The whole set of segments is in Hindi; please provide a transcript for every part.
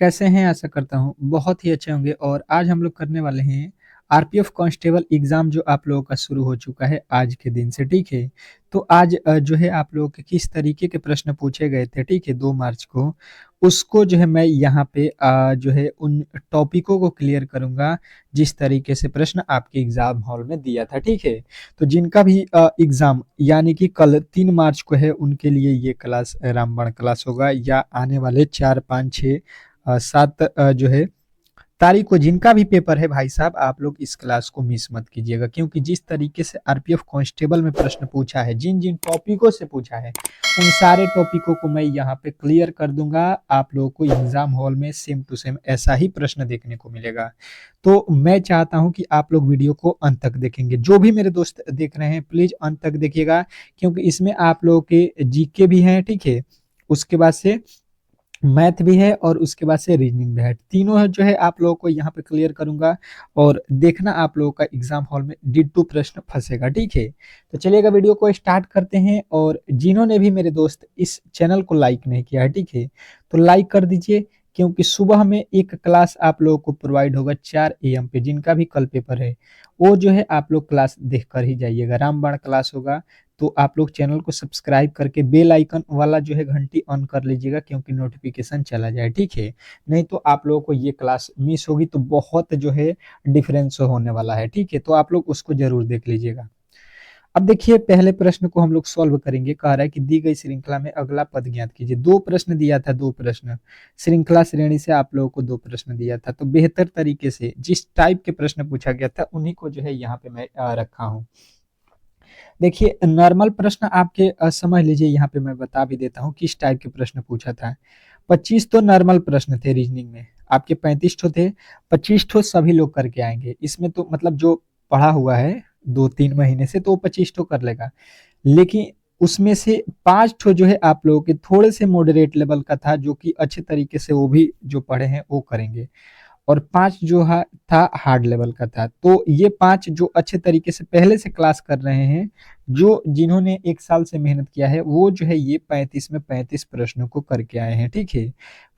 कैसे हैं? आशा करता हूँ बहुत ही अच्छे होंगे और आज हम लोग करने वाले हैं आरपीएफ कांस्टेबल एग्ज़ाम जो आप लोगों का शुरू हो चुका है आज के दिन से, ठीक है? तो आज जो है आप लोगों के किस तरीके के प्रश्न पूछे गए थे, ठीक है? 2 मार्च को, उसको जो है मैं यहाँ पे जो है उन टॉपिकों को क्लियर करूँगा जिस तरीके से प्रश्न आपके एग्ज़ाम हॉल में दिया था, ठीक है? तो जिनका भी एग्ज़ाम यानी कि कल 3 मार्च को है उनके लिए ये क्लास रामबाण क्लास होगा या आने वाले 4, 5, 6 7 जो है तारीख को जिनका भी पेपर है भाई साहब आप लोग इस क्लास को मिस मत कीजिएगा क्योंकि जिस तरीके से आरपीएफ कांस्टेबल में प्रश्न पूछा है जिन जिन टॉपिकों से पूछा है उन सारे टॉपिकों को मैं यहाँ पे क्लियर कर दूंगा। आप लोगों को एग्जाम हॉल में सेम टू सेम ऐसा ही प्रश्न देखने को मिलेगा। तो मैं चाहता हूं कि आप लोग वीडियो को अंत तक देखेंगे। जो भी मेरे दोस्त देख रहे हैं प्लीज अंत तक देखिएगा क्योंकि इसमें आप लोगों के जीके भी हैं, ठीक है? उसके बाद से मैथ भी है और उसके बाद से रीजनिंग भी है। तीनों जो है आप लोगों को यहाँ पे क्लियर करूंगा और देखना आप लोगों का एग्जाम हॉल में डिट्टो प्रश्न फंसेगा, ठीक है? तो चलिएगा वीडियो को स्टार्ट करते हैं और जिन्होंने भी मेरे दोस्त इस चैनल को लाइक नहीं किया है, ठीक है, तो लाइक कर दीजिए क्योंकि सुबह में एक क्लास आप लोगों को प्रोवाइड होगा 4 AM पे। जिनका भी कल पेपर है वो जो है आप लोग क्लास देख कर ही जाइएगा। रामबाण क्लास होगा तो आप लोग चैनल को सब्सक्राइब करके बेल आइकन वाला जो है घंटी ऑन कर लीजिएगा क्योंकि नोटिफिकेशन चला जाए, ठीक है? नहीं तो आप लोगों को ये क्लास मिस होगी तो बहुत जो है डिफरेंस होने वाला है, ठीक है? तो आप लोग उसको जरूर देख लीजिएगा। अब देखिए पहले प्रश्न को हम लोग सॉल्व करेंगे। कह रहा है कि दी गई श्रृंखला में अगला पद ज्ञात कीजिए। 2 प्रश्न दिया था, 2 प्रश्न श्रृंखला श्रेणी से आप लोगों को 2 प्रश्न दिया था। तो बेहतर तरीके से जिस टाइप के प्रश्न पूछा गया था उन्हीं को जो है यहाँ पे मैं रखा हूँ। देखिए नॉर्मल प्रश्न आपके समझ लीजिए, यहाँ पे मैं बता भी देता हूँ किस टाइप के प्रश्न पूछा था। 25 तो नॉर्मल प्रश्न थे रीजनिंग में, आपके 35 ठो थे। 25 ठो सभी लोग करके आएंगे इसमें, तो मतलब जो पढ़ा हुआ है 2-3 महीने से तो वो 25 ठो कर लेगा। लेकिन उसमें से 5 ठो जो है आप लोगों के थोड़े से मॉडरेट लेवल का था जो कि अच्छे तरीके से वो भी जो पढ़े हैं वो करेंगे और 5 जो था हार्ड लेवल का था। तो ये 5 जो अच्छे तरीके से पहले से क्लास कर रहे हैं, जो जिन्होंने 1 साल से मेहनत किया है, वो जो है ये 35 में 35 प्रश्नों को करके आए हैं, ठीक है?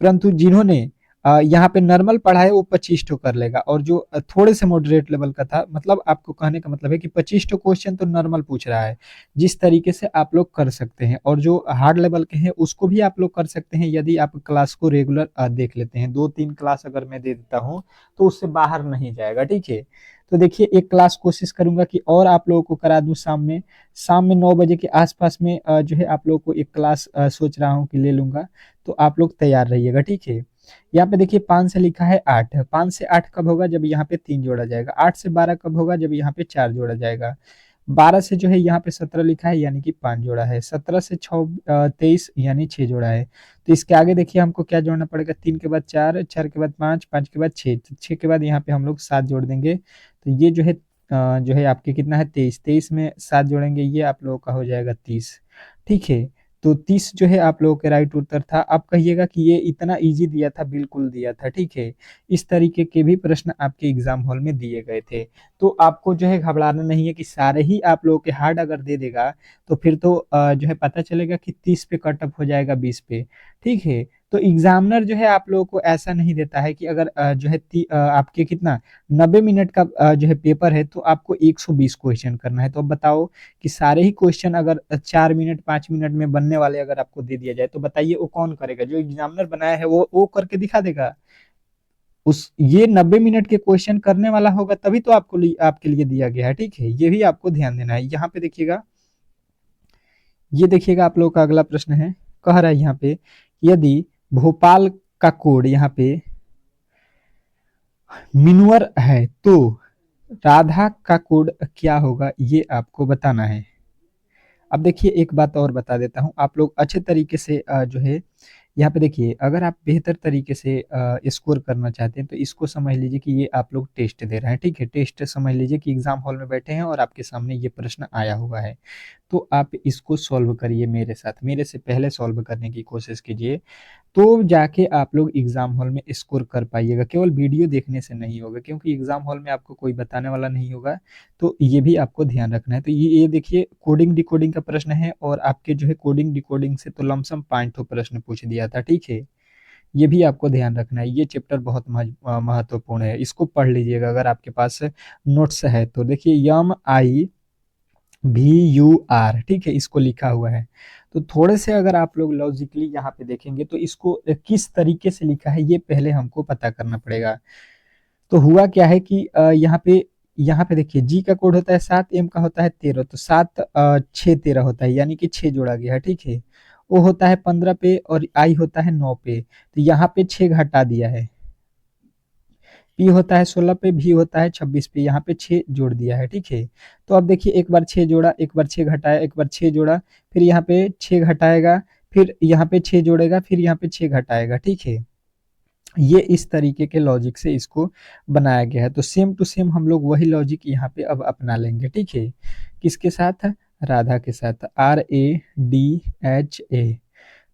परंतु जिन्होंने यहाँ पे नॉर्मल पढ़ा है वो 25 ठो कर लेगा और जो थोड़े से मॉडरेट लेवल का था, मतलब आपको कहने का मतलब है कि 25 ठो क्वेश्चन तो नॉर्मल पूछ रहा है जिस तरीके से आप लोग कर सकते हैं, और जो हार्ड लेवल के हैं उसको भी आप लोग कर सकते हैं यदि आप क्लास को रेगुलर देख लेते हैं। 2-3 क्लास अगर मैं दे देता हूँ तो उससे बाहर नहीं जाएगा, ठीक है? तो देखिए एक क्लास कोशिश करूंगा कि और आप लोगों को करा दूं शाम में 9 बजे के आसपास में जो है आप लोगों को एक क्लास सोच रहा हूँ कि ले लूंगा। तो आप लोग तैयार रहिएगा, ठीक है? यहाँ पे देखिए 5 से लिखा है 8। 5 से 8 कब होगा? जब यहाँ पे 3 जोड़ा जाएगा। 8 से 12 कब होगा? जब यहाँ पे 4 जोड़ा जाएगा। 12 से जो है यहाँ पे 17 लिखा है यानी कि 5 जोड़ा है। 17 से 6 23 यानी 6 जोड़ा है। तो इसके आगे देखिए हमको क्या जोड़ना पड़ेगा? 3 के बाद 4, 4 के बाद 5, 5 के बाद 6, 6 के बाद यहाँ पे हम लोग 7 जोड़ देंगे। तो ये जो है आपके कितना है? 23। 23 में 7 जोड़ेंगे, ये आप लोगों का हो जाएगा 30, ठीक है? तो 30 जो है आप लोगों के राइट उत्तर था। आप कहिएगा कि ये इतना इजी दिया था? बिल्कुल दिया था, ठीक है? इस तरीके के भी प्रश्न आपके एग्जाम हॉल में दिए गए थे। तो आपको जो है घबराना नहीं है कि सारे ही आप लोगों के हार्ड अगर दे देगा तो फिर तो जो है पता चलेगा कि 30 पे कट ऑफ हो जाएगा 20 पे, ठीक है? तो एग्जामिनर जो है आप लोगों को ऐसा नहीं देता है कि अगर जो है आपके कितना 90 मिनट का जो है पेपर है तो आपको 120 क्वेश्चन करना है। तो अब बताओ कि सारे ही क्वेश्चन अगर 4 मिनट 5 मिनट में बनने वाले अगर आपको दे दिया जाए तो बताइए वो कौन करेगा? जो एग्जामिनर बनाया है वो करके दिखा देगा। उस ये 90 मिनट के क्वेश्चन करने वाला होगा तभी तो आपके लिए दिया गया है, ठीक है? ये भी आपको ध्यान देना है। यहाँ पे देखिएगा, ये देखिएगा आप लोगों का अगला प्रश्न है। कह रहा है यहाँ पे यदि भोपाल का कोड यहाँ पे मिनवर है तो राधा का कोड क्या होगा? ये आपको बताना है। अब देखिए एक बात और बता देता हूँ, आप लोग अच्छे तरीके से जो है यहाँ पे देखिए, अगर आप बेहतर तरीके से स्कोर करना चाहते हैं तो इसको समझ लीजिए कि ये आप लोग टेस्ट दे रहे हैं, ठीक है? टेस्ट समझ लीजिए कि एग्जाम हॉल में बैठे हैं और आपके सामने ये प्रश्न आया हुआ है। तो आप इसको सॉल्व करिए मेरे साथ, मेरे से पहले सॉल्व करने की कोशिश कीजिए, तो जाके आप लोग एग्जाम हॉल में स्कोर कर पाइएगा। केवल वीडियो देखने से नहीं होगा क्योंकि एग्जाम हॉल में आपको कोई बताने वाला नहीं होगा। तो ये भी आपको ध्यान रखना है। तो ये देखिए कोडिंग डिकोडिंग का प्रश्न है और आपके जो है कोडिंग डिकोडिंग से तो लमसम 5 ठो प्रश्न पूछ दिया था, ठीक है? ये भी आपको ध्यान रखना है। ये चैप्टर बहुत महत्वपूर्ण है, इसको पढ़ लीजिएगा अगर आपके पास नोट्स है तो। देखिए MIVUR, ठीक है, इसको लिखा हुआ है। तो थोड़े से अगर आप लोग लॉजिकली यहाँ पे देखेंगे तो इसको किस तरीके से लिखा है ये पहले हमको पता करना पड़ेगा। तो हुआ क्या है कि यहाँ पे देखिए जी का कोड होता है 7, एम का होता है 13, तो 7 6 13 होता है, यानी कि 6 जोड़ा गया है, ठीक है। ओ होता है 15 पे और आई होता है 9 पे, तो यहाँ पे 6 घटा दिया है। पी होता है 16 पे, भी होता है 26 पे, यहाँ पे 6 जोड़ दिया है, ठीक है। तो अब देखिए एक बार 6 जोड़ा, एक बार 6 घटाया, एक बार 6 जोड़ा, फिर यहाँ पे 6 घटाएगा, फिर यहाँ पे 6 जोड़ेगा, फिर यहाँ पे 6 घटाएगा, ठीक है। ये इस तरीके के लॉजिक से इसको बनाया गया है। तो सेम टू सेम हम लोग वही लॉजिक यहाँ पे अब अपना लेंगे, ठीक है। किसके साथ? राधा के साथ, RADHA।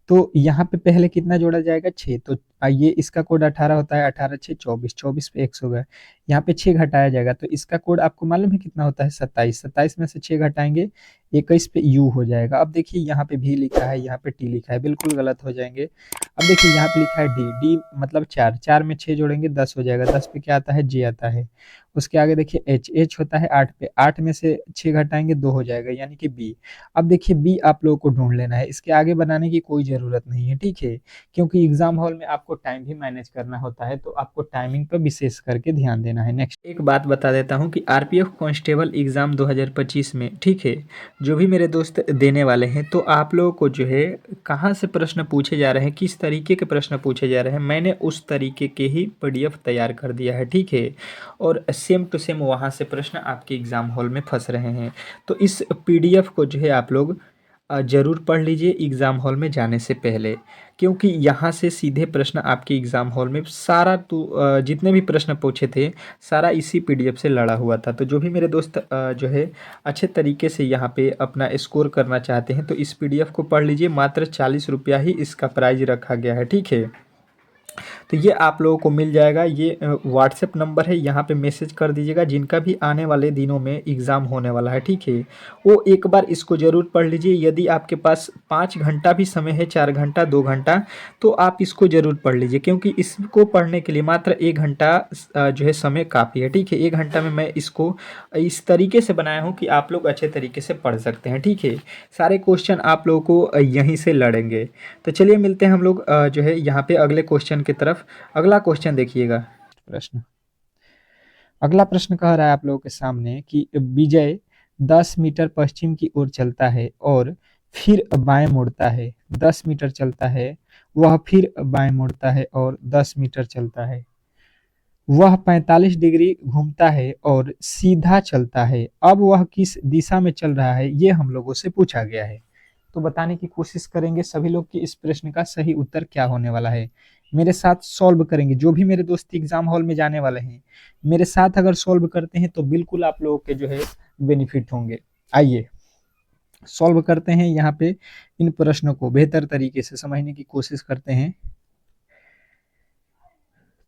तो यहाँ पे पहले कितना जोड़ा जाएगा? 6। तो ये इसका कोड 18 होता है, 18 6 24, 24 पे 100 गए, यहाँ पे 6 घटाया जाएगा, तो इसका कोड आपको मालूम है कितना होता है? 27। 27 में से 6 घटाएंगे, 21 पे यू हो जाएगा। अब देखिए यहाँ पे भी लिखा है, यहाँ पे टी लिखा है, बिल्कुल गलत हो जाएंगे। अब देखिए यहाँ पे लिखा है डी, डी मतलब 4, 4 में 6 जोड़ेंगे 10 हो जाएगा, 10 पे क्या आता है? जे आता है। उसके आगे देखिए एच, एच होता है 8 पे, 8 में से 6 घटाएंगे 2 हो जाएगा, यानी कि बी। अब देखिए बी आप लोगों को ढूंढ लेना है, इसके आगे बनाने की कोई जरूरत नहीं है, ठीक है, क्योंकि एग्जाम हॉल में आपको टाइम भी मैनेज करना होता है, तो आपको टाइमिंग पर विशेष करके ध्यान देना है। नेक्स्ट एक बात बता देता हूँ कि आरपीएफ कांस्टेबल एग्जाम 2025 में, ठीक है, जो भी मेरे दोस्त देने वाले हैं, तो आप लोगों को जो है कहाँ से प्रश्न पूछे जा रहे हैं, किस तरीके के प्रश्न पूछे जा रहे हैं, मैंने उस तरीके के ही पीडीएफ तैयार कर दिया है, ठीक है। और सेम टू सेम वहाँ से प्रश्न आपके एग्जाम हॉल में फंस रहे हैं। तो इस पीडीएफ को जो है आप लोग ज़रूर पढ़ लीजिए एग्ज़ाम हॉल में जाने से पहले, क्योंकि यहाँ से सीधे प्रश्न आपके एग्ज़ाम हॉल में सारा जितने भी प्रश्न पूछे थे सारा इसी पीडीएफ से लड़ा हुआ था। तो जो भी मेरे दोस्त जो है अच्छे तरीके से यहाँ पे अपना स्कोर करना चाहते हैं तो इस पीडीएफ को पढ़ लीजिए। मात्र 40 रुपया ही इसका प्राइज रखा गया है, ठीक है। तो ये आप लोगों को मिल जाएगा। ये व्हाट्सएप नंबर है, यहाँ पे मैसेज कर दीजिएगा जिनका भी आने वाले दिनों में एग्ज़ाम होने वाला है, ठीक है। वो एक बार इसको ज़रूर पढ़ लीजिए। यदि आपके पास 5 घंटा भी समय है, 4 घंटा, 2 घंटा, तो आप इसको ज़रूर पढ़ लीजिए, क्योंकि इसको पढ़ने के लिए मात्र 1 घंटा जो है समय काफ़ी है, ठीक है। 1 घंटा में मैं इसको इस तरीके से बनाया हूँ कि आप लोग अच्छे तरीके से पढ़ सकते हैं, ठीक है। सारे क्वेश्चन आप लोगों को यहीं से लड़ेंगे। तो चलिए मिलते हैं हम लोग जो है यहाँ पे अगले क्वेश्चन की तरफ। अगला क्वेश्चन देखिएगा। प्रश्न, अगला प्रश्न कह रहा है आप लोगों के सामने कि विजय 10 मीटर पश्चिम की ओर चलता है और फिर बाएं मुड़ता है। 10 मीटर चलता है, वह फिर बाएं मुड़ता है और 10 मीटर चलता है। वह 45 डिग्री घूमता है और सीधा चलता है। अब वह किस दिशा में चल रहा है, ये हम लोगों से पूछा गया है। तो बताने की कोशिश करेंगे सभी लोग कि इस प्रश्न का सही उत्तर क्या होने वाला है। मेरे साथ सॉल्व करेंगे, जो भी मेरे दोस्त एग्जाम हॉल में जाने वाले हैं मेरे साथ अगर सॉल्व करते हैं तो बिल्कुल आप लोगों के जो है बेनिफिट होंगे। आइए सॉल्व करते हैं, यहाँ पे इन प्रश्नों को बेहतर तरीके से समझने की कोशिश करते हैं।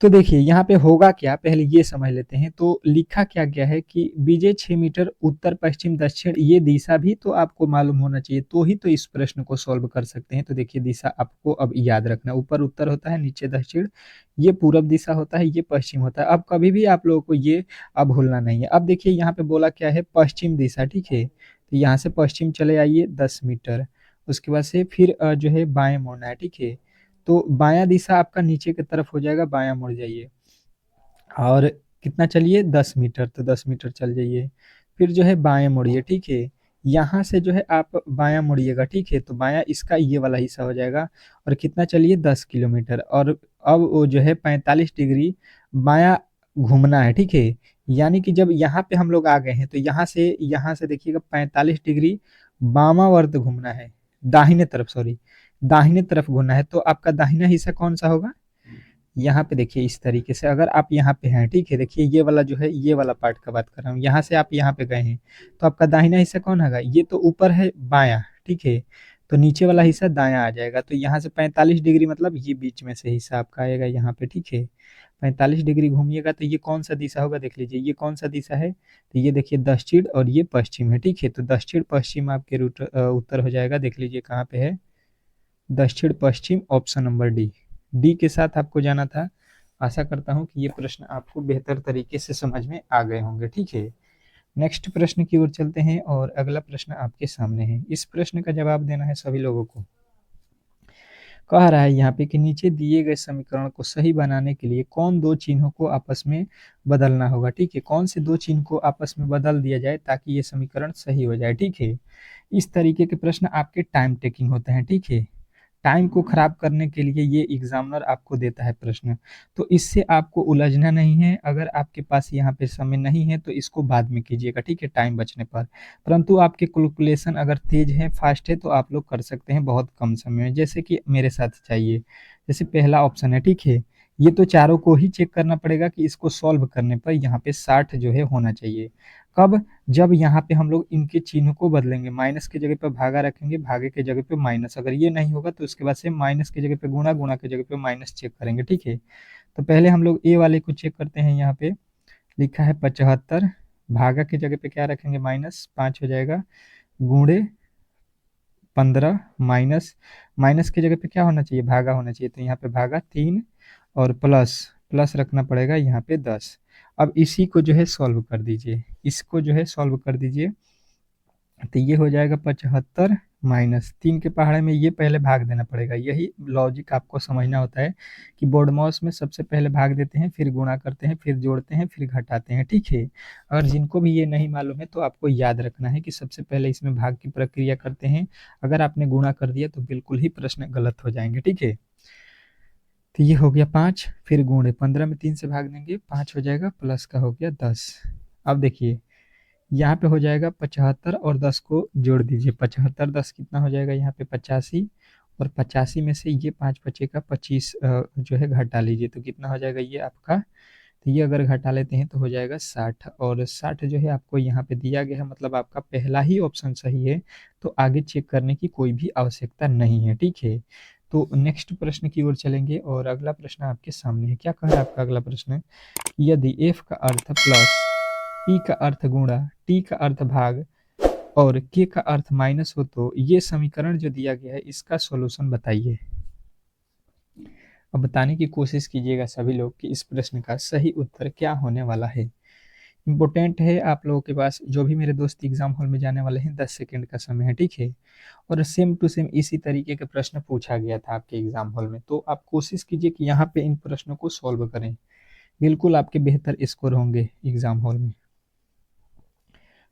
तो देखिए यहाँ पे होगा क्या, पहले ये समझ लेते हैं। तो लिखा क्या गया है कि विजय 6 मीटर उत्तर पश्चिम दक्षिण, ये दिशा भी तो आपको मालूम होना चाहिए, तो ही तो इस प्रश्न को सॉल्व कर सकते हैं। तो देखिए दिशा आपको अब याद रखना, ऊपर उत्तर होता है, नीचे दक्षिण, ये पूरब दिशा होता है, ये पश्चिम होता है। अब कभी भी आप लोगों को ये अब भूलना नहीं है। अब देखिए यहाँ पे बोला क्या है, पश्चिम दिशा, ठीक है। तो यहाँ से पश्चिम चले आइए 10 मीटर, उसके बाद से फिर जो है बाएं मुड़ना है, ठीक है। तो बायां दिशा आपका नीचे की तरफ हो जाएगा, बायां मुड़ जाइए और कितना चलिए 10 मीटर, तो 10 मीटर चल जाइए, फिर जो है बाएं मुड़िए, ठीक है। यहाँ से जो है आप बायां मुड़िएगा, ठीक है। तो बायां इसका ये वाला हिस्सा हो जाएगा और कितना चलिए 10 किलोमीटर। और अब वो जो है 45 डिग्री बायां घूमना है, ठीक है। यानी कि जब यहाँ पे हम लोग आ गए हैं तो यहाँ से देखिएगा 45 डिग्री वामावर्त घूमना है, दाहिने तरफ, सॉरी दाहिने तरफ घूमना है। तो आपका दाहिना हिस्सा कौन सा होगा? यहाँ पे देखिए इस तरीके से, अगर आप यहाँ पे हैं, ठीक है, देखिए ये वाला जो है, ये वाला पार्ट का बात कर रहा हूँ, यहाँ से आप यहाँ पे गए हैं तो आपका दाहिना हिस्सा कौन होगा? ये तो ऊपर है बायां, ठीक है, तो नीचे वाला हिस्सा दायां आ जाएगा। तो यहाँ से 45 डिग्री मतलब ये बीच में से हिस्सा आपका आएगा यहाँ पे, ठीक है। 45 डिग्री घूमिएगा तो ये कौन सा दिशा होगा, देख लीजिए ये कौन सा दिशा है। तो ये देखिए दक्षिण और ये पश्चिम है, ठीक है। तो दक्षिण पश्चिम आपके रूट उत्तर हो जाएगा, देख लीजिए कहाँ पे है, दक्षिण पश्चिम, ऑप्शन नंबर डी, डी के साथ आपको जाना था। आशा करता हूँ कि ये प्रश्न आपको बेहतर तरीके से समझ में आ गए होंगे। ठीक है, नेक्स्ट प्रश्न की ओर चलते हैं और अगला प्रश्न आपके सामने है। इस प्रश्न का जवाब देना है सभी लोगों को। कह रहा है यहाँ पे कि नीचे दिए गए समीकरण को सही बनाने के लिए कौन दो चिन्हों को आपस में बदलना होगा। ठीक है, कौन से दो चिन्ह को आपस में बदल दिया जाए ताकि ये समीकरण सही हो जाए। ठीक है, इस तरीके के प्रश्न आपके टाइम टेकिंग होते हैं। ठीक है, टाइम को खराब करने के लिए ये एग्जामिनर आपको देता है प्रश्न, तो इससे आपको उलझना नहीं है। अगर आपके पास यहाँ पे समय नहीं है तो इसको बाद में कीजिएगा। ठीक है, टाइम बचने पर। परंतु आपके कैलकुलेशन अगर तेज है, फास्ट है, तो आप लोग कर सकते हैं बहुत कम समय में, जैसे कि मेरे साथ चाहिए। जैसे पहला ऑप्शन है, ठीक है, ये तो चारों को ही चेक करना पड़ेगा कि इसको सॉल्व करने पर यहाँ पे 60 जो है होना चाहिए। कब? जब यहाँ पे हम लोग इनके चिन्ह को बदलेंगे, माइनस की जगह पे भागा रखेंगे, भागे की जगह पे माइनस। अगर ये नहीं होगा तो उसके बाद से माइनस की जगह पे गुणा, गुणा की जगह पे माइनस चेक करेंगे। ठीक है, तो पहले हम लोग ए वाले को चेक करते हैं। यहाँ पे लिखा है 75, भागा की जगह पे क्या रखेंगे, माइनस 5 हो जाएगा, गुणे 15, माइनस माइनस की जगह पे क्या होना चाहिए, भागा होना चाहिए, तो यहाँ पे भागा 3 और प्लस प्लस रखना पड़ेगा यहाँ पे 10। अब इसी को जो है सॉल्व कर दीजिए, इसको जो है सॉल्व कर दीजिए, तो ये हो जाएगा 75 माइनस 3 के पहाड़े में ये पहले भाग देना पड़ेगा। यही लॉजिक आपको समझना होता है कि बोर्ड माउस में सबसे पहले भाग देते हैं, फिर गुणा करते हैं, फिर जोड़ते हैं, फिर घटाते हैं। ठीक है, अगर जिनको भी ये नहीं मालूम है तो आपको याद रखना है कि सबसे पहले इसमें भाग की प्रक्रिया करते हैं। अगर आपने गुणा कर दिया तो बिल्कुल ही प्रश्न गलत हो जाएंगे। ठीक है, तो ये हो गया 5, फिर गुणे 15 में 3 से भाग देंगे, 5 हो जाएगा, प्लस का हो गया 10। अब देखिए यहाँ पे हो जाएगा 75 और 10 को जोड़ दीजिए, 75 10 कितना हो जाएगा यहाँ पे 85, और 85 में से ये 5 बचेगा, 25 जो है घटा लीजिए, तो कितना हो जाएगा ये आपका, तो ये अगर घटा लेते हैं तो हो जाएगा 60, और 60 जो है आपको यहाँ पे दिया गया है, मतलब आपका पहला ही ऑप्शन सही है, तो आगे चेक करने की कोई भी आवश्यकता नहीं है। ठीक है, तो नेक्स्ट प्रश्न की ओर चलेंगे और अगला प्रश्न आपके सामने है। क्या कह रहा है आपका अगला प्रश्न? यदि f का अर्थ प्लस, p का अर्थ गुणा, t का अर्थ भाग और k का अर्थ माइनस हो तो ये समीकरण जो दिया गया है इसका सॉल्यूशन बताइए। अब बताने की कोशिश कीजिएगा सभी लोग कि इस प्रश्न का सही उत्तर क्या होने वाला है। इम्पोर्टेंट है, आप लोगों के पास जो भी मेरे दोस्त एग्जाम हॉल में जाने वाले हैं 10 सेकंड का समय है। ठीक है, और सेम टू सेम इसी तरीके के प्रश्न पूछा गया था आपके एग्जाम हॉल में, तो आप कोशिश कीजिए कि यहाँ पे इन प्रश्नों को सॉल्व करें, बिल्कुल आपके बेहतर स्कोर होंगे एग्जाम हॉल में।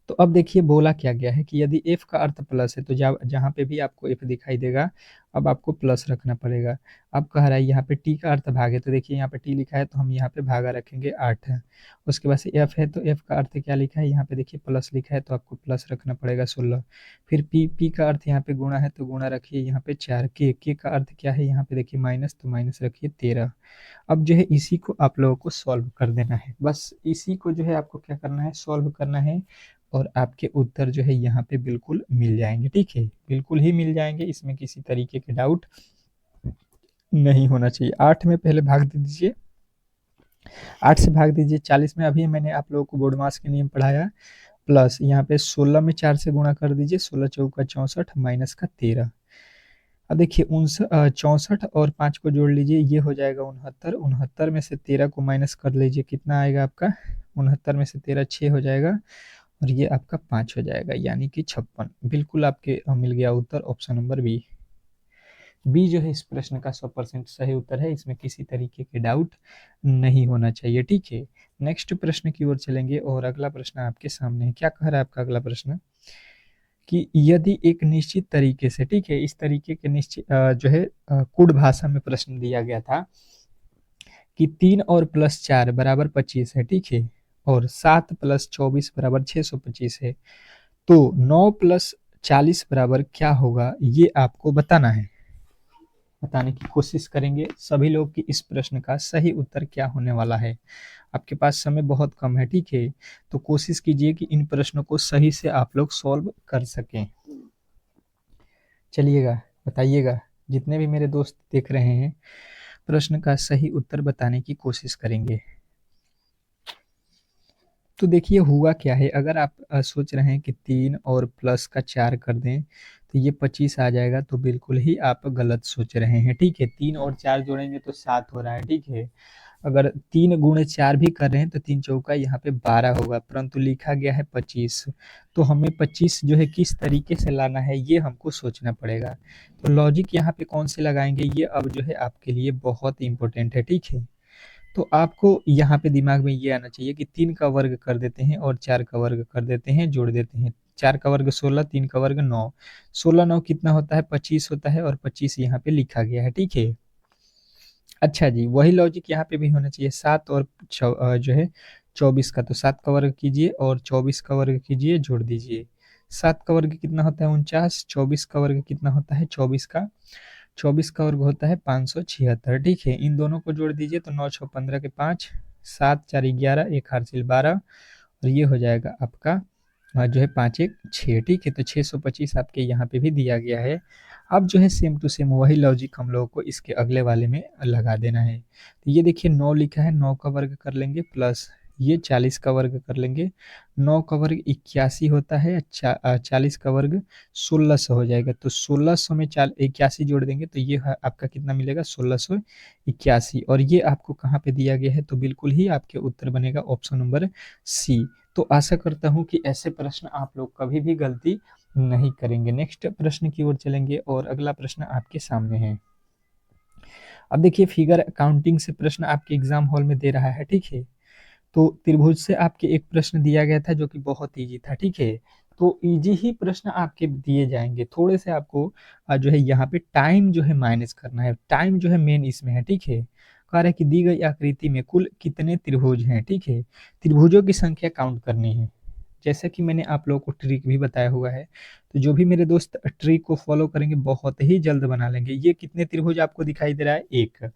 तो अब देखिए बोला क्या गया है कि यदि f का अर्थ प्लस है तो जहाँ पे भी आपको f दिखाई देगा अब आपको प्लस रखना पड़ेगा। अब कह रहा है यहाँ पे t का अर्थ भाग है, तो देखिए यहाँ पे t लिखा है तो हम यहाँ पे भागा रखेंगे 8 है। उसके बाद से f है तो f का अर्थ क्या लिखा है, यहाँ पे देखिए प्लस लिखा है तो आपको प्लस रखना पड़ेगा 16। फिर p का अर्थ यहाँ पे गुणा है तो गुणा रखिए यहाँ पे 4, k का अर्थ क्या है यहाँ पे देखिए माइनस, तो माइनस रखिए 13। अब जो है इसी को आप लोगों को सॉल्व कर देना है, बस इसी को जो है आपको क्या करना है, सॉल्व करना है, और आपके उत्तर जो है यहाँ पे बिल्कुल मिल जाएंगे। ठीक है, बिल्कुल ही मिल जाएंगे, इसमें किसी तरीके के डाउट नहीं होना चाहिए। 8 में पहले भाग दे दीजिए, 8 से भाग दीजिए 40 में, अभी मैंने आप लोगों को बोर्ड मास के नियम पढ़ाया, प्लस यहाँ पे 16 में 4 से गुणा कर दीजिए, 16 चौका 64 माइनस का 13। अब देखिए 64 और 5 को जोड़ लीजिए, ये हो जाएगा 69, 69 में से 13 को माइनस कर लीजिए, कितना आएगा आपका, 69 में से 13 6 हो जाएगा, और ये आपका 5 हो जाएगा, यानी कि 56। बिल्कुल आपके मिल गया उत्तर, ऑप्शन नंबर बी। बी जो है इस प्रश्न का 100% सही उत्तर है, इसमें किसी तरीके के डाउट नहीं होना चाहिए। ठीक है, नेक्स्ट प्रश्न की ओर चलेंगे और अगला प्रश्न आपके सामने है। क्या कह रहा है आपका अगला प्रश्न कि यदि एक निश्चित तरीके से, ठीक है, इस तरीके के निश्चित जो है कुड भाषा में प्रश्न दिया गया था कि 3 और प्लस 4 बराबर 25 है। ठीक है, और 7 प्लस 24 बराबर 625 है, तो 9 प्लस 40 बराबर क्या होगा, ये आपको बताना है। बताने की कोशिश करेंगे सभी लोग कि इस प्रश्न का सही उत्तर क्या होने वाला है। आपके पास समय बहुत कम है। ठीक है, तो कोशिश कीजिए कि इन प्रश्नों को सही से आप लोग सॉल्व कर सकें। चलिएगा, बताइएगा, जितने भी मेरे दोस्त देख रहे हैं प्रश्न का सही उत्तर बताने की कोशिश करेंगे। तो देखिए हुआ क्या है, अगर आप सोच रहे हैं कि 3 और प्लस का 4 कर दें तो ये 25 आ जाएगा, तो बिल्कुल ही आप गलत सोच रहे हैं, ठीक है। 3 और 4 जोड़ेंगे तो 7 हो रहा है, ठीक है। अगर 3 गुणे 4 भी कर रहे हैं तो 3 चौका यहाँ पे 12 होगा, परंतु लिखा गया है 25। तो हमें 25 जो है किस तरीके से लाना है ये हमको सोचना पड़ेगा। तो लॉजिक यहाँ पे कौन से लगाएंगे ये अब जो है आपके लिए बहुत इंपॉर्टेंट है, ठीक है। तो आपको यहाँ पे दिमाग में ये आना चाहिए कि 3 का वर्ग कर देते हैं और 4 का वर्ग कर देते हैं, जोड़ देते हैं। 4 का वर्ग 16, 3 का वर्ग 9, 16 9 कितना होता है 25 होता है, और 25 यहाँ पे लिखा गया है, ठीक है। अच्छा जी, वही लॉजिक यहाँ पे भी होना चाहिए। 7 और जो है 24 का, तो 7 का वर्ग कीजिए और 24 का वर्ग कीजिए, जोड़ दीजिए। 7 का वर्ग कितना होता है 49, 24 का वर्ग कितना होता है 24 का वर्ग होता है 576, ठीक है। इन दोनों को जोड़ दीजिए तो 9 6 15 के 5, 7 4 11, एक हासिल 12, और ये हो जाएगा आपका जो है 5 1 6, ठीक है। तो 625 आपके यहाँ पे भी दिया गया है। अब जो है सेम टू सेम वही लॉजिक हम लोगों को इसके अगले वाले में लगा देना है। तो ये देखिए 9 लिखा है, 9 का वर्ग कर लेंगे, प्लस ये 40 का वर्ग कर लेंगे। 9 का वर्ग 81 होता है, 40 का वर्ग 1600 हो जाएगा। तो 1600 में 81 जोड़ देंगे तो ये आपका कितना मिलेगा 1681, और ये आपको कहाँ पे दिया गया है, तो बिल्कुल ही आपके उत्तर बनेगा ऑप्शन नंबर सी। तो आशा करता हूँ कि ऐसे प्रश्न आप लोग कभी भी गलती नहीं करेंगे। नेक्स्ट प्रश्न की ओर चलेंगे और अगला प्रश्न आपके सामने है। अब देखिए फिगर काउंटिंग से प्रश्न आपके एग्जाम हॉल में दे रहा है, ठीक है। तो त्रिभुज से आपके एक प्रश्न दिया गया था जो कि बहुत इजी था, ठीक है। तो इजी ही प्रश्न आपके दिए जाएंगे, थोड़े से आपको जो है यहाँ पे टाइम जो है माइनस करना है। टाइम जो है मेन इसमें है, ठीक है। कह रहा है कि दी गई आकृति में कुल कितने त्रिभुज हैं, ठीक है। त्रिभुजों की संख्या काउंट करनी है। जैसा कि मैंने आप लोगों को ट्रिक भी बताया हुआ है, तो जो भी मेरे दोस्त ट्रिक को फॉलो करेंगे बहुत ही जल्द बना लेंगे। ये कितने त्रिभुज आपको दिखाई दे रहा है, एक,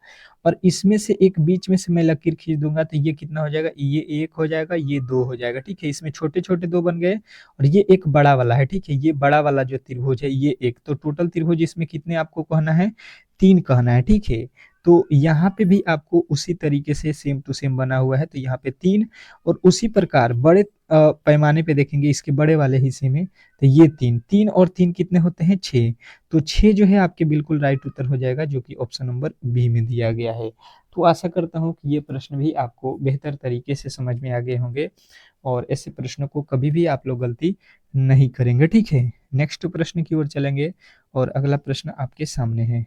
और इसमें से एक बीच में से मैं लकीर खींच दूंगा तो ये कितना हो जाएगा, ये एक हो जाएगा, ये दो हो जाएगा, ठीक है। इसमें छोटे छोटे दो बन गए और ये एक बड़ा वाला है, ठीक है। ये बड़ा वाला जो त्रिभुज है ये एक, तो टोटल त्रिभुज इसमें कितने आपको कहना है, 3 कहना है, ठीक है। तो यहाँ पे भी आपको उसी तरीके से सेम टू सेम बना हुआ है, तो यहाँ पे 3, और उसी प्रकार बड़े पैमाने पे देखेंगे इसके बड़े वाले हिस्से में, तो ये 3, 3 और 3 कितने होते हैं 6, तो 6 जो है आपके बिल्कुल राइट उत्तर हो जाएगा, जो कि ऑप्शन नंबर बी में दिया गया है। तो आशा करता हूँ कि ये प्रश्न भी आपको बेहतर तरीके से समझ में आ गए होंगे और ऐसे प्रश्नों को कभी भी आप लोग गलती नहीं करेंगे, ठीक है। नेक्स्ट प्रश्न की ओर चलेंगे और अगला प्रश्न आपके सामने है।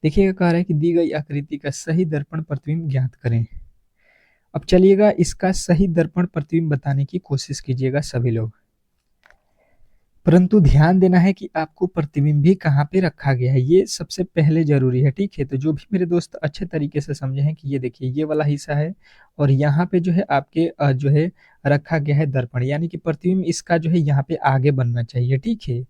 देखिएगा, कह रहा है कि दी गई आकृति का सही दर्पण प्रतिबिंब ज्ञात करें। अब चलिएगा इसका सही दर्पण प्रतिबिंब बताने की कोशिश कीजिएगा सभी लोग, परंतु ध्यान देना है कि आपको प्रतिबिंब भी कहाँ पे रखा गया है, ये सबसे पहले जरूरी है, ठीक है। तो जो भी मेरे दोस्त अच्छे तरीके से समझे हैं कि ये देखिए ये वाला हिस्सा है और यहाँ पे जो है आपके जो है रखा गया है दर्पण, यानी कि प्रतिबिंब इसका जो है यहाँ पे आगे बनना चाहिए, ठीक है।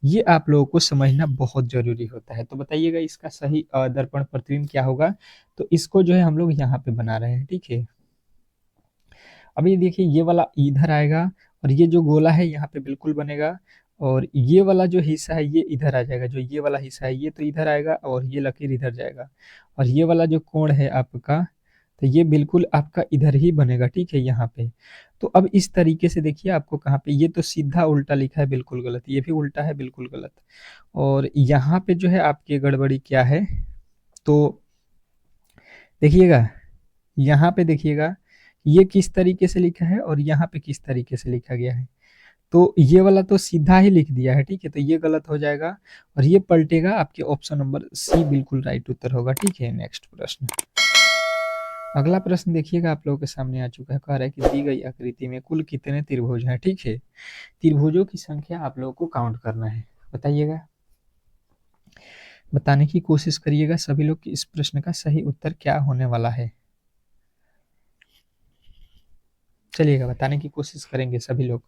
ये आप लोगों को समझना बहुत जरूरी होता है। तो बताइएगा इसका सही दर्पण प्रतिबिंब क्या होगा। तो इसको जो है हम लोग यहाँ पे बना रहे हैं, ठीक है। अब ये देखिए ये वाला इधर आएगा और ये जो गोला है यहाँ पे बिल्कुल बनेगा, और ये वाला जो हिस्सा है ये इधर आ जाएगा। जो ये वाला हिस्सा है ये तो इधर आएगा और ये लकीर इधर जाएगा, और ये वाला जो कोण है आपका, तो ये बिल्कुल आपका इधर ही बनेगा, ठीक है, यहाँ पे। तो अब इस तरीके से देखिए आपको कहाँ पे, ये तो सीधा उल्टा लिखा है, बिल्कुल गलत, ये भी उल्टा है, बिल्कुल गलत। और यहाँ पे जो है आपकी गड़बड़ी क्या है, तो देखिएगा यहाँ पे देखिएगा ये किस तरीके से लिखा है और यहाँ पे किस तरीके से लिखा गया है। तो ये वाला तो सीधा ही लिख दिया है, ठीक है, तो ये गलत हो जाएगा और ये पलटेगा, आपके ऑप्शन नंबर सी बिल्कुल राइट उत्तर होगा, ठीक है। नेक्स्ट प्रश्न, अगला प्रश्न देखिएगा आप लोगों के सामने आ चुका है। कह रहा है कि दी गई आकृति में कुल कितने त्रिभुज हैं, ठीक है। त्रिभुजों की संख्या आप लोगों को काउंट करना है, बताइएगा, बताने की कोशिश करिएगा सभी लोग कि इस प्रश्न का सही उत्तर क्या होने वाला है। चलिएगा बताने की कोशिश करेंगे सभी लोग।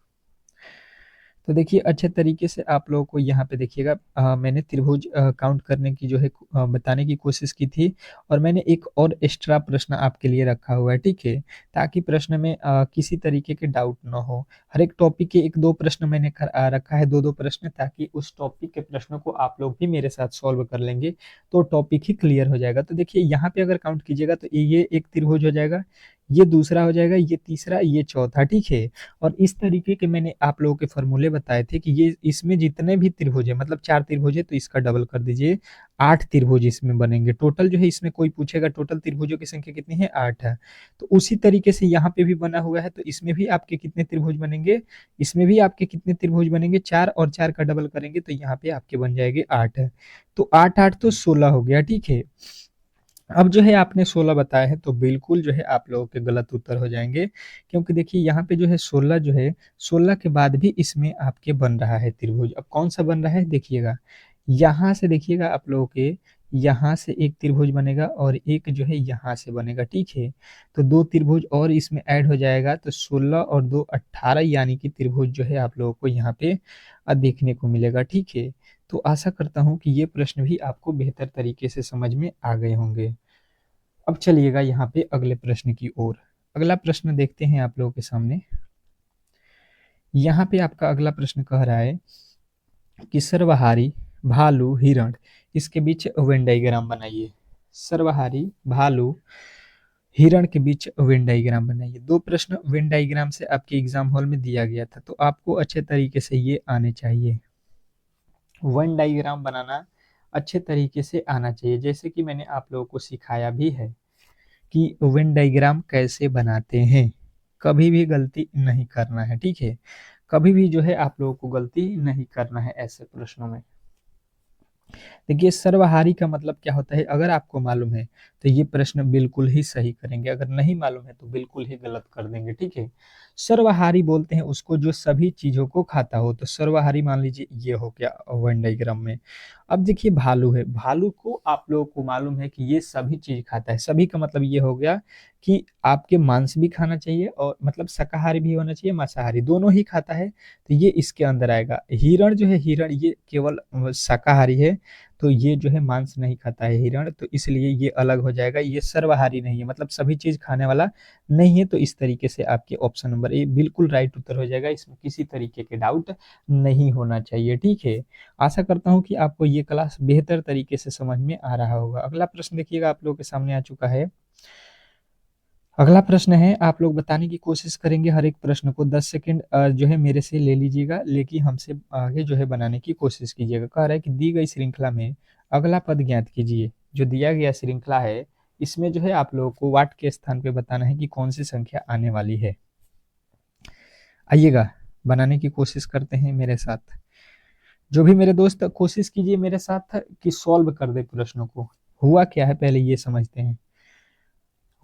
तो देखिए अच्छे तरीके से आप लोगों को यहाँ पे देखिएगा, मैंने त्रिभुज काउंट करने की जो है बताने की कोशिश की थी, और मैंने एक और एक्स्ट्रा प्रश्न आपके लिए रखा हुआ है, ठीक है, ताकि प्रश्न में किसी तरीके के डाउट ना हो। हर एक टॉपिक के एक दो प्रश्न मैंने रखा है, दो दो प्रश्न, ताकि उस टॉपिक के प्रश्नों को आप लोग भी मेरे साथ सॉल्व कर लेंगे तो टॉपिक ही क्लियर हो जाएगा। तो देखिए यहाँ पे अगर काउंट कीजिएगा तो ये एक त्रिभुज हो जाएगा, ये दूसरा हो जाएगा, ये तीसरा, ये चौथा, ठीक है। और इस तरीके के मैंने आप लोगों के फॉर्मूले बताए थे कि ये इसमें जितने भी त्रिभुज है, मतलब 4 त्रिभुज है तो इसका डबल कर दीजिए, 8 त्रिभुज इसमें बनेंगे टोटल। जो है इसमें कोई पूछेगा टोटल त्रिभुजों की संख्या कितनी है, 8 है। तो उसी तरीके से यहाँ पे भी बना हुआ है, तो इसमें भी आपके कितने त्रिभुज बनेंगे, इसमें भी आपके कितने त्रिभुज बनेंगे, 4, और 4 का डबल करेंगे तो यहाँ पे आपके बन जाएंगे 8 है। तो 8 8 तो 16 हो गया, ठीक है। अब जो है आपने 16 बताया है, तो बिल्कुल जो है आप लोगों के गलत उत्तर हो जाएंगे, क्योंकि देखिए यहाँ पे जो है 16 जो है, 16 के बाद भी इसमें आपके बन रहा है त्रिभुज। अब कौन सा बन रहा है देखिएगा, यहाँ से देखिएगा आप लोगों के, यहाँ से एक त्रिभुज बनेगा और एक जो है यहाँ से बनेगा, ठीक है। तो 2 त्रिभुज और इसमें ऐड हो जाएगा, तो 16 और 2 18, यानी कि त्रिभुज जो है आप लोगों को यहाँ पे देखने को मिलेगा, ठीक है। तो आशा करता हूँ कि ये प्रश्न भी आपको बेहतर तरीके से समझ में आ गए होंगे। अब चलिएगा यहाँ पे अगले प्रश्न की ओर। अगला प्रश्न देखते हैं आप लोगों के सामने। यहाँ पे आपका अगला प्रश्न कह रहा है कि सर्वहारी, भालू, हिरण, इसके बीच वेन डायग्राम बनाइए। सर्वहारी, भालू, हिरण के बीच वेन डायग्राम बनाइए। दो प्रश्न वेन डायग्राम से आपके एग्जाम हॉल में दिया गया था, तो आपको अच्छे तरीके से ये आने चाहिए। वेन डायग्राम बनाना अच्छे तरीके से आना चाहिए, जैसे कि मैंने आप लोगों को सिखाया भी है कि वेन डायग्राम कैसे बनाते हैं। कभी भी गलती नहीं करना है, ठीक है। कभी भी जो है आप लोगों को गलती नहीं करना है ऐसे प्रश्नों में। देखिए सर्वहारी का मतलब क्या होता है, अगर आपको मालूम है तो ये प्रश्न बिल्कुल ही सही करेंगे, अगर नहीं मालूम है तो बिल्कुल ही गलत कर देंगे, ठीक है। सर्वहारी बोलते हैं उसको जो सभी चीजों को खाता हो, तो सर्वहारी मान लीजिए ये हो गया वेन डायग्राम में। अब देखिए भालू है, भालू को आप लोगों को मालूम है कि ये सभी चीज खाता है। सभी का मतलब ये हो गया कि आपके मांस भी खाना चाहिए, और मतलब शाकाहारी भी होना चाहिए, मांसाहारी दोनों ही खाता है, तो ये इसके अंदर आएगा। हिरण जो है, हिरण ये केवल शाकाहारी है, तो ये जो है मांस नहीं खाता है हिरण, तो इसलिए ये अलग हो जाएगा, ये सर्वहारी नहीं है, मतलब सभी चीज खाने वाला नहीं है। तो इस तरीके से आपके ऑप्शन नंबर ए बिल्कुल राइट उत्तर हो जाएगा, इसमें किसी तरीके के डाउट नहीं होना चाहिए, ठीक है। आशा करता हूँ कि आपको ये क्लास बेहतर तरीके से समझ में आ रहा होगा। अगला प्रश्न देखिएगा आप लोगों के सामने आ चुका है। अगला प्रश्न है, आप लोग बताने की कोशिश करेंगे, हर एक प्रश्न को 10 सेकंड जो है मेरे से ले लीजिएगा, लेकिन हमसे आगे जो है बनाने की कोशिश कीजिएगा। कह रहा है कि दी गई श्रृंखला में अगला पद ज्ञात कीजिए। जो दिया गया श्रृंखला है, इसमें जो है आप लोगों को वाट के स्थान पे बताना है कि कौन सी संख्या आने वाली है। आइएगा बनाने की कोशिश करते हैं मेरे साथ। जो भी मेरे दोस्त कोशिश कीजिए मेरे साथ कि सॉल्व कर दे प्रश्नों को। हुआ क्या है पहले ये समझते हैं।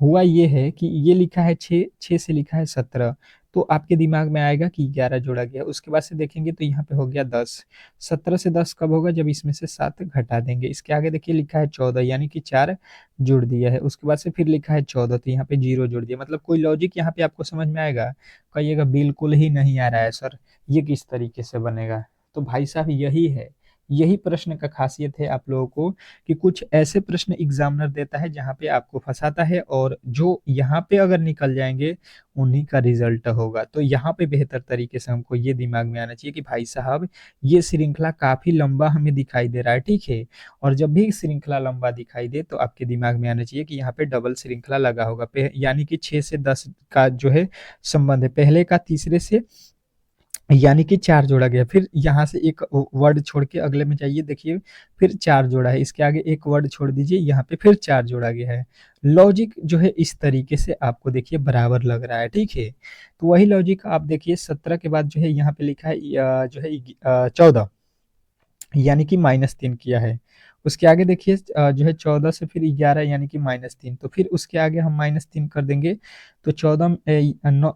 हुआ ये है कि ये लिखा है 6, 6 से लिखा है 17, तो आपके दिमाग में आएगा कि 11 जोड़ा गया। उसके बाद से देखेंगे तो यहाँ पे हो गया 10। 17 से 10 कब होगा, जब इसमें से 7 घटा देंगे। इसके आगे देखिए लिखा है 14, यानी कि 4 जुड़ दिया है। उसके बाद से फिर लिखा है 14, तो यहाँ पे 0 जुड़ दिया। मतलब कोई लॉजिक यहाँ पे आपको समझ में आएगा। कहिएगा बिल्कुल ही नहीं आ रहा है सर, ये किस तरीके से बनेगा। तो भाई साहब यही है, यही प्रश्न का खासियत है आप लोगों को, कि कुछ ऐसे प्रश्न एग्जामिनर देता है जहाँ पे आपको फंसाता है, और जो यहाँ पे अगर निकल जाएंगे उन्हीं का रिजल्ट होगा। तो यहाँ पे बेहतर तरीके से हमको ये दिमाग में आना चाहिए कि भाई साहब ये श्रृंखला काफी लंबा हमें दिखाई दे रहा है, ठीक है। और जब भी श्रृंखला लंबा दिखाई दे तो आपके दिमाग में आना चाहिए कि यहाँ पे डबल श्रृंखला लगा होगा, यानी कि 6 से 10 का जो है संबंध है, पहले का तीसरे से, यानी कि 4 जोड़ा गया। फिर यहाँ से एक वर्ड छोड़ के अगले में जाइए, देखिए फिर 4 जोड़ा है। इसके आगे एक वर्ड छोड़ दीजिए, यहाँ पे फिर 4 जोड़ा गया है। लॉजिक जो है इस तरीके से आपको देखिए बराबर लग रहा है, ठीक है। तो वही लॉजिक आप देखिए 17 के बाद जो है यहाँ पे लिखा है जो है 14, यानी कि -3 किया है। उसके आगे देखिए जो है 14 से फिर 11, यानी कि -3, तो फिर उसके आगे हम -3 कर देंगे। तो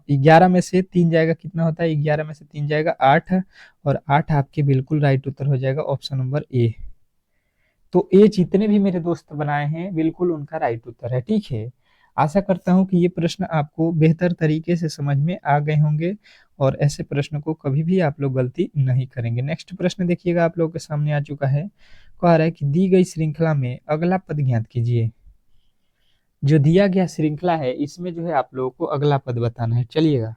11 में से 3 जाएगा, कितना होता है, 11 में से 3 जाएगा 8, और 8 आपके बिल्कुल राइट उत्तर हो जाएगा ऑप्शन नंबर ए। तो ये जितने भी मेरे दोस्त बनाए हैं बिल्कुल उनका राइट उत्तर है, ठीक है। आशा करता हूँ कि ये प्रश्न आपको बेहतर तरीके से समझ में आ गए होंगे, और ऐसे प्रश्न को कभी भी आप लोग गलती नहीं करेंगे। नेक्स्ट प्रश्न देखिएगा आप लोगों के सामने आ चुका है। कह रहा है कि दी गई श्रृंखला में अगला पद ज्ञात कीजिए। जो दिया गया श्रृंखला है इसमें जो है आप लोगों को अगला पद बताना है। चलिएगा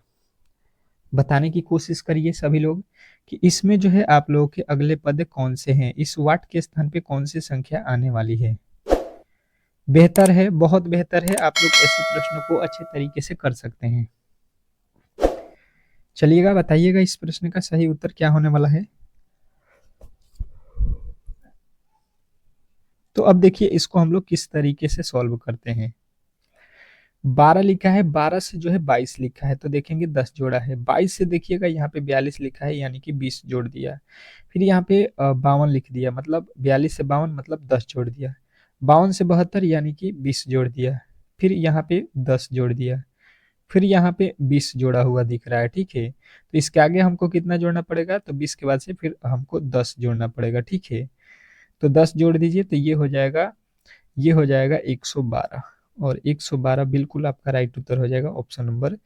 बताने की कोशिश करिए सभी लोग कि इसमें जो है आप लोगों के अगले पद कौन से हैं, इस वाट के स्थान पे कौन सी संख्या आने वाली है। बेहतर है, बहुत बेहतर है। आप लोग ऐसे प्रश्नों को अच्छे तरीके से कर सकते हैं। चलिएगा, बताइएगा इस प्रश्न का सही उत्तर क्या होने वाला है। तो अब देखिए इसको हम लोग किस तरीके से सॉल्व करते हैं। 12 लिखा है, 12 से जो है 22 लिखा है, तो देखेंगे 10 जोड़ा है। 22 से देखिएगा यहाँ पे 42 लिखा है, यानी कि 20 जोड़ दिया। फिर यहाँ पे 52 लिख दिया, मतलब 42 से 52 मतलब 10 जोड़ दिया। 52 से 72 यानी कि 20 जोड़ दिया। फिर यहाँ पे 10 जोड़ दिया। फिर यहाँ पे 20 जोड़ा हुआ दिख रहा है, ठीक है। तो इसके आगे हमको कितना जोड़ना पड़ेगा, तो 20 के बाद से फिर हमको 10 जोड़ना पड़ेगा, ठीक है। तो 10 जोड़ दीजिए, तो ये हो जाएगा 112। और 112 बिल्कुल आपका राइट उत्तर हो जाएगा, ऑप्शन नंबर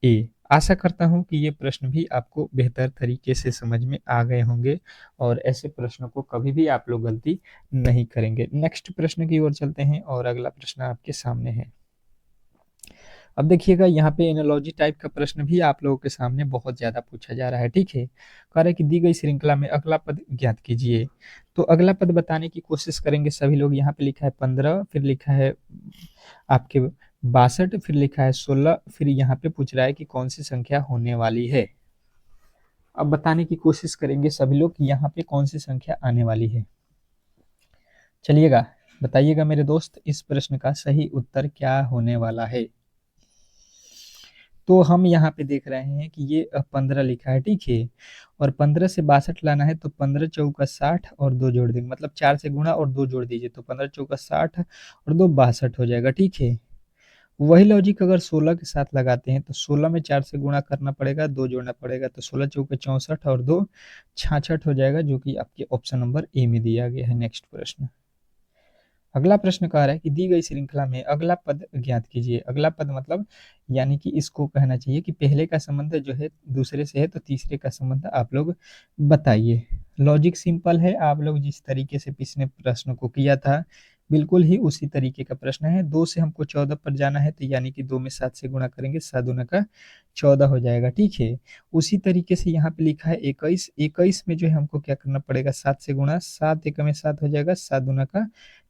ए। आशा करता हूं कि ये प्रश्न भी आपको बेहतर तरीके से समझ में आ गए होंगे और ऐसे प्रश्नों को कभी भी आप लोग गलती नहीं करेंगे। नेक्स्ट प्रश्न की ओर चलते हैं और अगला प्रश्न आपके सामने है। अब देखिएगा यहाँ पे एनालॉजी टाइप का प्रश्न भी आप लोगों के सामने बहुत ज्यादा पूछा जा रहा है, ठीक है। कह रहा है कि दी गई श्रृंखला में अगला पद ज्ञात कीजिए। तो अगला पद बताने की कोशिश करेंगे सभी लोग। यहाँ पे लिखा है 15, फिर लिखा है आपके 62, फिर लिखा है 16, फिर यहाँ पे पूछ रहा है कि कौन सी संख्या होने वाली है। अब बताने की कोशिश करेंगे सभी लोग कि यहाँ पे कौन सी संख्या आने वाली है। चलिएगा, बताइएगा मेरे दोस्त, इस प्रश्न का सही उत्तर क्या होने वाला है। तो हम यहाँ पे देख रहे हैं कि ये 15 लिखा है, ठीक है। और 15 से 62 लाना है, तो 15 चौका 60 और 2 जोड़ देंगे, मतलब 4 से गुणा और 2 जोड़ दीजिए, तो 15 चौका 60 और 2 62 हो जाएगा, ठीक है। वही लॉजिक अगर 16 के साथ लगाते हैं, तो 16 में 4 से गुणा करना पड़ेगा, 2 जोड़ना पड़ेगा, तो 16 चौके 64 और 2 66 हो जाएगा, जो कि आपके ऑप्शन नंबर ए में दिया गया है। नेक्स्ट प्रश्न, अगला प्रश्न कह रहा है कि दी गई श्रृंखला में अगला पद ज्ञात कीजिए। अगला पद मतलब यानी कि इसको कहना चाहिए कि पहले का संबंध जो है दूसरे से है, तो तीसरे का संबंध आप लोग बताइए। लॉजिक सिंपल है, आप लोग जिस तरीके से पिछले प्रश्न को किया था बिल्कुल ही उसी तरीके का प्रश्न है। 2 से हमको 14 पर जाना है, तो यानी कि 2 में 7 से गुणा करेंगे, 7 दूना का 14 हो जाएगा, ठीक है। उसी तरीके से यहाँ पे लिखा है 21, 21 में जो है हमको क्या करना पड़ेगा, 7 से गुणा, 7 एक में 7 हो जाएगा, 7 दूना का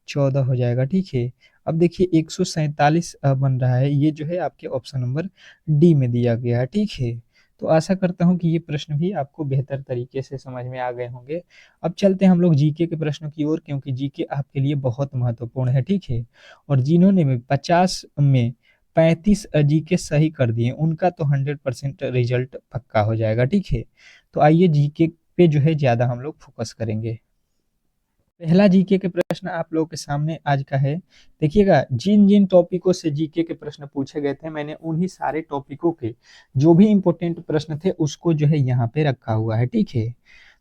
14 हो जाएगा, ठीक है। अब देखिए 147 बन रहा है, ये जो है आपके ऑप्शन नंबर डी में दिया गया है, ठीक है। तो आशा करता हूं कि ये प्रश्न भी आपको बेहतर तरीके से समझ में आ गए होंगे। अब चलते हैं हम लोग जीके के प्रश्नों की ओर, क्योंकि जीके आपके लिए बहुत महत्वपूर्ण है, ठीक है। और जिन्होंने भी 50 में 35 जीके सही कर दिए, उनका तो 100% रिजल्ट पक्का हो जाएगा, ठीक है। तो आइए जीके पे जो है ज्यादा हम लोग फोकस करेंगे। पहला जीके के प्रश्न आप लोगों के सामने आज का है। देखिएगा, जिन जिन टॉपिकों से जीके के प्रश्न पूछे गए थे, मैंने उन्हीं सारे टॉपिकों के जो भी इंपॉर्टेंट प्रश्न थे उसको जो है यहाँ पे रखा हुआ है, ठीक है।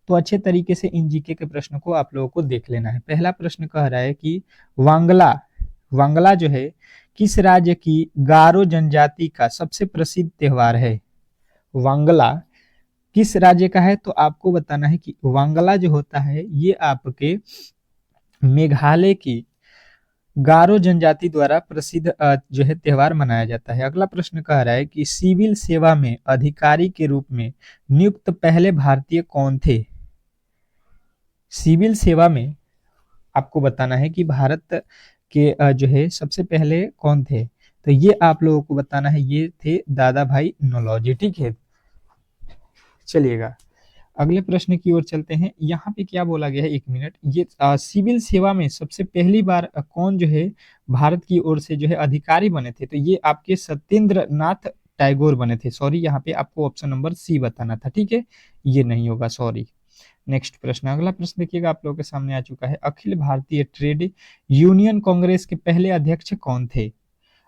तो अच्छे तरीके से इन जीके के प्रश्नों को आप लोगों को देख लेना है। पहला प्रश्न कह रहा है कि वांगला, वांगला जो है किस राज्य की गारो जनजाति का सबसे प्रसिद्ध त्योहार है। वांगला किस राज्य का है, तो आपको बताना है कि वांगला जो होता है ये आपके मेघालय की गारो जनजाति द्वारा प्रसिद्ध जो है त्योहार मनाया जाता है। अगला प्रश्न कह रहा है कि सिविल सेवा में अधिकारी के रूप में नियुक्त पहले भारतीय कौन थे। सिविल सेवा में आपको बताना है कि भारत के जो है सबसे पहले कौन थे, तो ये आप लोगों को बताना है, ये थे दादा भाई नौरोजी, ठीक है। चलिएगा, अगले प्रश्न की ओर चलते हैं। यहाँ पे क्या बोला गया है, एक मिनट, ये सिविल सेवा में सबसे पहली बार कौन जो है भारत की ओर से जो है अधिकारी बने थे, तो ये आपके सत्येंद्र नाथ टैगोर बने थे। सॉरी, यहाँ पे आपको ऑप्शन नंबर सी बताना था, ठीक है, ये नहीं होगा, सॉरी। नेक्स्ट प्रश्न, अगला प्रश्न देखिएगा आप लोगों के सामने आ चुका है। अखिल भारतीय ट्रेड यूनियन कांग्रेस के पहले अध्यक्ष कौन थे।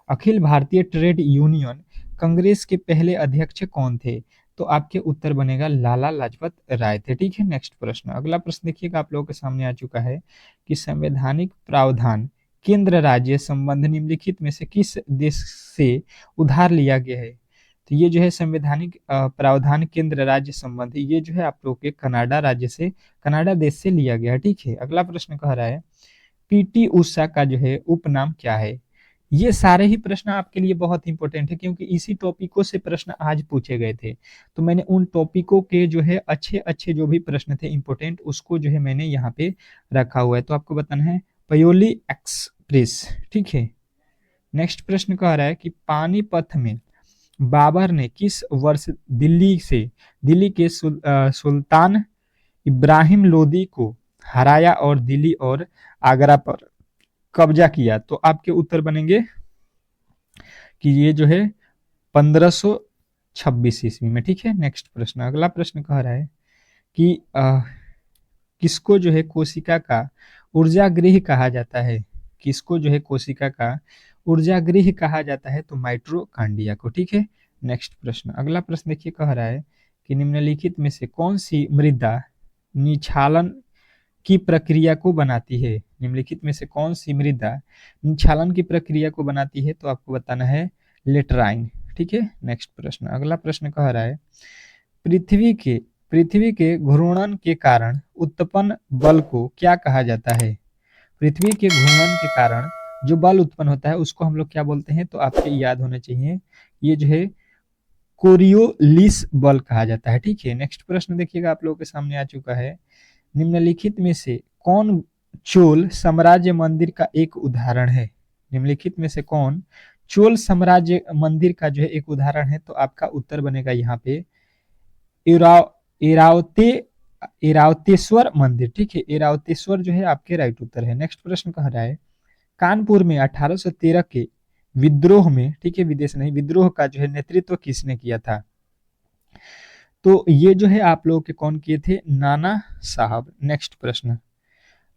अखिल भारतीय ट्रेड यूनियन कांग्रेस के पहले अध्यक्ष कौन थे, तो आपके उत्तर बनेगा लाला लाजपत राय थे, ठीक है। नेक्स्ट प्रश्न, अगला प्रश्न देखिएगा आप लोगों के सामने आ चुका है कि संवैधानिक प्रावधान केंद्र राज्य संबंध निम्नलिखित में से किस देश से उधार लिया गया है। तो ये जो है संवैधानिक प्रावधान केंद्र राज्य संबंध, ये जो है आप लोग के कनाडा राज्य से, कनाडा देश से लिया गया है, ठीक है। अगला प्रश्न कह रहा है पीटी उषा का जो है उपनाम क्या है। ये सारे ही प्रश्न आपके लिए बहुत इंपॉर्टेंट है, क्योंकि इसी टॉपिकों से प्रश्न आज पूछे गए थे। तो मैंने उन टॉपिकों के जो है अच्छे अच्छे जो भी प्रश्न थे इंपॉर्टेंट, उसको जो है मैंने यहाँ पे रखा हुआ है। तो आपको बताना है पयोली प्रेस, ठीक है। नेक्स्ट प्रश्न कह रहा है कि पानीपत में बाबर ने किस वर्ष दिल्ली के सुल्तान इब्राहिम लोदी को हराया और दिल्ली और आगरा पर कब्जा किया? तो आपके उत्तर बनेंगे कि ये जो है 1526 ईस्वी में, ठीक है। नेक्स्ट प्रश्न, अगला प्रश्न कह रहा है कि किसको जो है कोशिका का ऊर्जा गृह कहा जाता है? किसको जो है कोशिका का ऊर्जा गृह कहा जाता है? तो माइटोकॉन्ड्रिया को, ठीक है। नेक्स्ट प्रश्न, अगला प्रश्न देखिए, कह रहा है कि निम्नलिखित में से कौन सी मृदा निक्षालन की प्रक्रिया को बनाती है? निम्नलिखित में से कौन सी मृदा निक्षालन की प्रक्रिया को बनाती है? तो आपको बताना है लेटराइन, ठीक है। नेक्स्ट प्रश्न, अगला प्रश्न कह रहा है पृथ्वी के घूर्णन के कारण उत्पन्न बल को क्या कहा जाता है? पृथ्वी के घूर्णन के कारण जो बल उत्पन्न होता है उसको हम लोग क्या बोलते हैं? तो आपके याद होना चाहिए, ये जो है कोरियोलिस बल कहा जाता है, ठीक है। नेक्स्ट प्रश्न देखिएगा, आप लोगों के सामने आ चुका है, निम्नलिखित में से कौन चोल साम्राज्य मंदिर का एक उदाहरण है? निम्नलिखित में से कौन चोल साम्राज्य मंदिर का जो है एक उदाहरण है? तो आपका उत्तर बनेगा यहाँ पे ऐरावतेश्वर मंदिर, ठीक है। ऐरावतेश्वर जो है आपके राइट उत्तर है। नेक्स्ट प्रश्न कह रहा है कानपुर में 1813 के विद्रोह में, ठीक है, विदेश नहीं, विद्रोह का जो है नेतृत्व किसने किया था? तो ये जो है आप लोगों के कौन किए थे? नाना साहब। नेक्स्ट प्रश्न,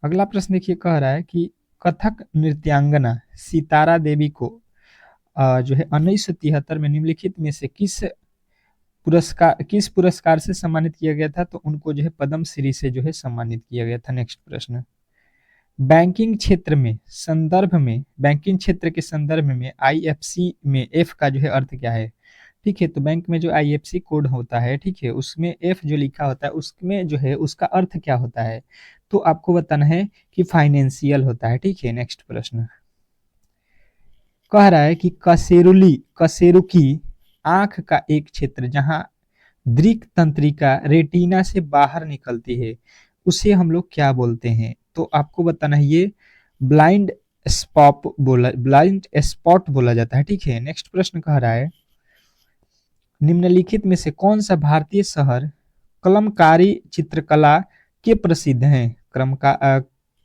अगला प्रश्न देखिए, कह रहा है कि कथक नृत्यांगना सितारा देवी को जो है 1973 में निम्नलिखित में से किस पुरस्कार से सम्मानित किया गया था? तो उनको जो है पद्म श्री से जो है सम्मानित किया गया था। नेक्स्ट प्रश्न, बैंकिंग क्षेत्र के संदर्भ में आईएफसी में एफ का जो है अर्थ क्या है? ठीक है, तो बैंक में जो आईएफसी कोड होता है, ठीक है, उसमें एफ जो लिखा होता है उसमें जो है उसका अर्थ क्या होता है? तो आपको बताना है कि फाइनेंशियल होता है, ठीक है। नेक्स्ट प्रश्न कह रहा है कि कशेरुकी आंख का एक क्षेत्र जहां दृक तंत्रिका रेटिना से बाहर निकलती है उसे हम लोग क्या बोलते हैं? तो आपको बताना है ये ब्लाइंड स्पॉट बोला जाता है, ठीक है। नेक्स्ट प्रश्न कह रहा है निम्नलिखित में से कौन सा भारतीय शहर कलमकारी चित्रकला के प्रसिद्ध हैं?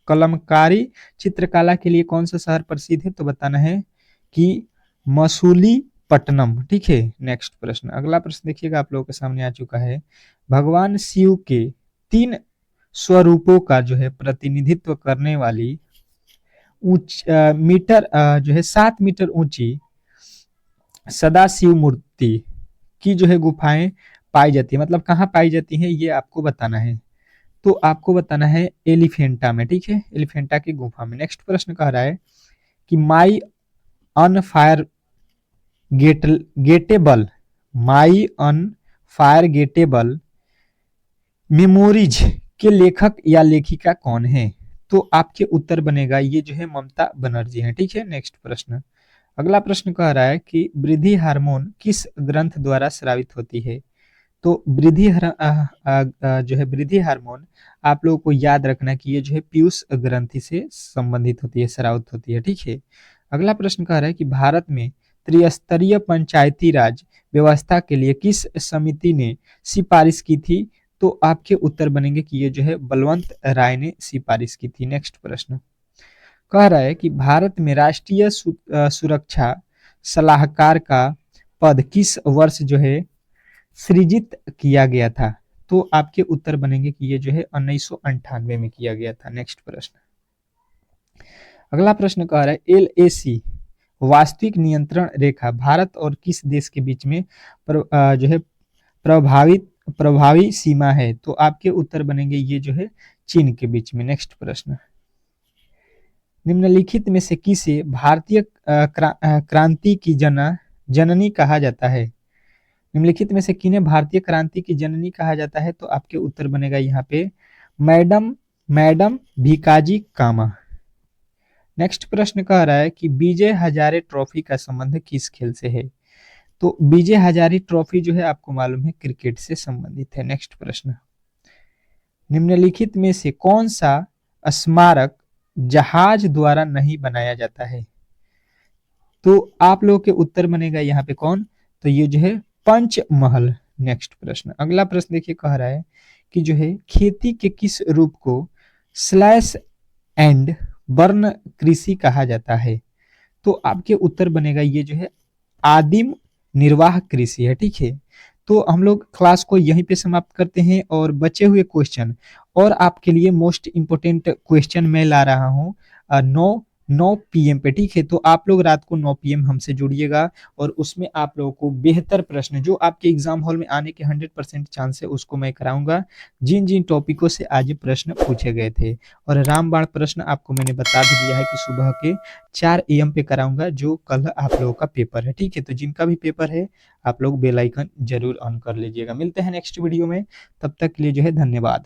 कलमकारी चित्रकला के लिए कौन सा शहर प्रसिद्ध है? तो बताना है कि मसूलीपट्टनम, ठीक है। नेक्स्ट प्रश्न, अगला प्रश्न देखिएगा, आप लोगों के सामने आ चुका है, भगवान शिव के 3 स्वरूपों का जो है प्रतिनिधित्व करने वाली जो है 7 मीटर ऊंची सदाशिव मूर्ति की जो है गुफाएं पाई जाती है, मतलब कहाँ पाई जाती है ये आपको बताना है। तो आपको बताना है एलिफेंटा में, ठीक है, एलिफेंटा की गुफा में। नेक्स्ट प्रश्न कह रहा है कि माई अन फायर गेटेबल मेमोरीज के लेखक या लेखिका कौन है? तो आपके उत्तर बनेगा ये जो है ममता बनर्जी है, ठीक है। नेक्स्ट प्रश्न, अगला प्रश्न कह रहा है कि वृद्धि हार्मोन किस ग्रंथ द्वारा स्रावित होती है? तो जो है वृद्धि हार्मोन आप लोगों को याद रखना कि ये जो है पीयूष ग्रंथि से संबंधित होती है, स्रावित होती है, ठीक है। अगला प्रश्न कह रहा है कि भारत में त्रिस्तरीय पंचायती राज व्यवस्था के लिए किस समिति ने सिफारिश की थी? तो आपके उत्तर बनेंगे कि ये जो है बलवंत राय ने सिफारिश की थी। नेक्स्ट प्रश्न कह रहा है कि भारत में राष्ट्रीय सुरक्षा सलाहकार का पद किस वर्ष जो है सृजित किया गया था? तो आपके उत्तर बनेंगे कि ये जो है 1998 में किया गया था। नेक्स्ट प्रश्न, अगला प्रश्न कह रहा है LAC वास्तविक नियंत्रण रेखा भारत और किस देश के बीच में जो है प्रभावी सीमा है? तो आपके उत्तर बनेंगे ये जो है चीन के बीच में। नेक्स्ट प्रश्न, निम्नलिखित में से किसे भारतीय क्रांति की जननी कहा जाता है? निम्नलिखित में से किन्हें भारतीय क्रांति की जननी कहा जाता है? तो आपके उत्तर बनेगा यहाँ पे मैडम भीकाजी कामा। नेक्स्ट प्रश्न कह रहा है कि विजय हजारे ट्रॉफी का संबंध किस खेल से है? तो विजय हजारे ट्रॉफी जो है आपको मालूम है क्रिकेट से संबंधित है। नेक्स्ट प्रश्न, निम्नलिखित में से कौन सा स्मारक जहाज द्वारा नहीं बनाया जाता है? तो आप लोगों के उत्तर बनेगा यहाँ पे कौन? तो ये जो है पंचमहल। नेक्स्ट प्रश्न, अगला प्रश्न देखिए, कह रहा है कि जो है खेती के किस रूप को स्लैश एंड बर्न कृषि कहा जाता है? तो आपके उत्तर बनेगा ये जो है आदिम निर्वाह कृषि है, ठीक है। तो हम लोग क्लास को यहीं पे समाप्त करते हैं और बचे हुए क्वेश्चन और आपके लिए मोस्ट इंपोर्टेंट क्वेश्चन मैं ला रहा हूँ 9 पीएम पे, ठीक है। तो आप लोग रात को 9 पीएम हमसे जुड़िएगा और उसमें आप लोगों को बेहतर प्रश्न जो आपके एग्जाम हॉल में आने के 100% चांस है उसको मैं कराऊंगा, जिन जिन टॉपिकों से आज प्रश्न पूछे गए थे। और रामबाण प्रश्न आपको मैंने बता भी दिया है कि सुबह के 4 AM पे कराऊंगा, जो कल आप लोगों का पेपर है, ठीक है। तो जिनका भी पेपर है आप लोग बेल आइकन जरूर ऑन कर लीजिएगा। मिलते हैं नेक्स्ट वीडियो में, तब तक के लिए जो है धन्यवाद।